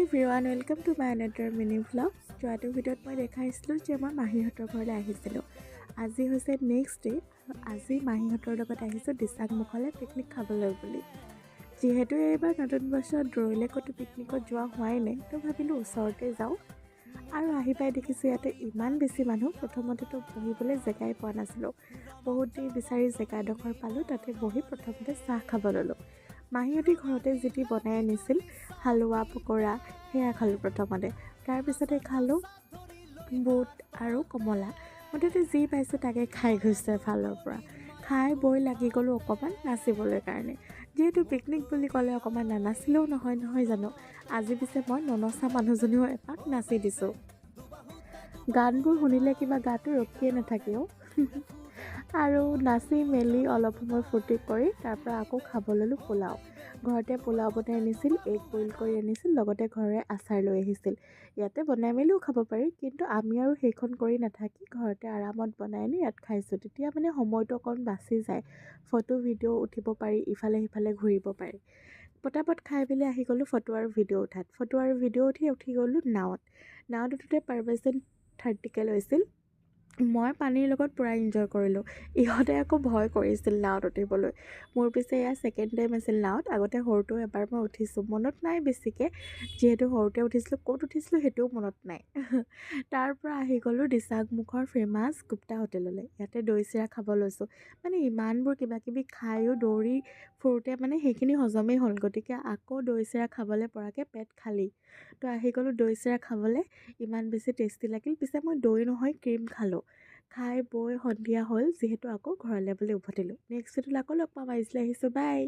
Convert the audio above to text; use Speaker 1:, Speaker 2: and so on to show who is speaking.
Speaker 1: Everyone, welcome to my another mini vlog. যোৱাটো ভিডিঅ'ত মই দেখাইছিলোঁ যে মই মাহীহঁতৰ ঘৰলৈ আহিছিলোঁ। আজি হৈছে নেক্সট ডে' আৰু আজি মাহীহঁতৰ লগত আহিছোঁ দিচাংমুখলৈ পিকনিক খাবলৈ বুলি। যিহেতু এইবাৰ নতুন বছৰত দূৰলৈ ক'তো পিকনিকত যোৱা হোৱাই নাই, তো ভাবিলোঁ ওচৰতে যাওঁ। আৰু আহি পাই দেখিছোঁ ইয়াতে ইমান বেছি মানুহ। প্ৰথমতেতো বহিবলৈ জেগাই পোৱা নাছিলোঁ। বহুত দেৰি বিচাৰি জেগা এডোখৰ পালোঁ, তাতে বহি প্ৰথমতে চাহ খাব ল'লোঁ। মাহীহঁতে ঘৰতে যি বনাই আনিছিল হালোৱা পকৰা, সেয়া খালোঁ প্ৰথমতে। তাৰপিছতে খালোঁ বুট আৰু কমলা। মুঠতে যি পাইছোঁ তাকে খাই গৈছোঁ এফালৰ পৰা। খাই বৈ লাগি গ'লোঁ অকণমান নাচিবলৈ কাৰণে। যিহেতু পিকনিক বুলি ক'লে অকণমান নানাচিলেও নহয় জানো। আজি পিছে মই ননচা মানুহজনীও এপাক নাচি দিছোঁ। গানবোৰ শুনিলে কিবা গাটো ৰখিয়ে নাথাকেও। আৰু নাচি মেলি অলপ সময় ফূৰ্তি কৰি তাৰপৰা আকৌ খাব ল'লোঁ পোলাও। ঘৰতে পোলাও বনাই আনিছিল, এগ বইল কৰি আনিছিল, লগতে ঘৰৰে আচাৰ লৈ আহিছিল। ইয়াতে বনাই মেলিও খাব পাৰি, কিন্তু আমি আৰু সেইখন কৰি নাথাকি ঘৰতে আৰামত বনাই আনি ইয়াত খাইছোঁ। তেতিয়া মানে সময়টো অকণ বাচি যায়। ফটো ভিডিঅ' উঠিব পাৰি, ইফালে সিফালে ঘূৰিব পাৰি। পটাপট খাই মেলি আহি গ'লোঁ ফটো আৰু ভিডিঅ' উঠাত। ফটো আৰু ভিডিঅ' উঠি গ'লোঁ নাৱত উঠোঁতে পাৰ পাৰ্চন 30কৈ লৈছিল। মই পানীৰ লগত পূৰা এনজয় কৰিলোঁ। ইহঁতে আকৌ ভয় কৰিছিল নাৱত উঠিবলৈ। মোৰ পিছে এয়া ছেকেণ্ড টাইম আছিল নাৱত। আগতে সৰুটো এবাৰ মই উঠিছোঁ, মনত নাই বেছিকৈ। যিহেতু সৰুতে উঠিছিলোঁ, ক'ত উঠিছিলোঁ সেইটোও মনত নাই। তাৰ পৰা আহি গ'লোঁ দিচাংমুখৰ ফেমাছ গুপ্তা হোটেললৈ। ইয়াতে দৈ চিৰা খাব লৈছোঁ। মানে ইমানবোৰ কিবাকিবি খায়ো দৌৰি ফুৰোঁতে মানে সেইখিনি হজমেই হ'ল, গতিকে আকৌ দৈ চিৰা খাবলৈ পৰাকৈ পেট খালী। তো আহি গ'লোঁ দৈ চিৰা খাবলৈ। ইমান বেছি টেষ্টি লাগিল। পিছে মই দৈ নহয় ক্ৰীম খালোঁ। খাই বৈ সন্ধিয়া হ'ল, যিহেতু আকৌ ঘৰলৈ বুলি উভতিলোঁ। নেক্সট ভিডিঅ'ত আকৌ লগ পাম। আহিছোঁ, বাই।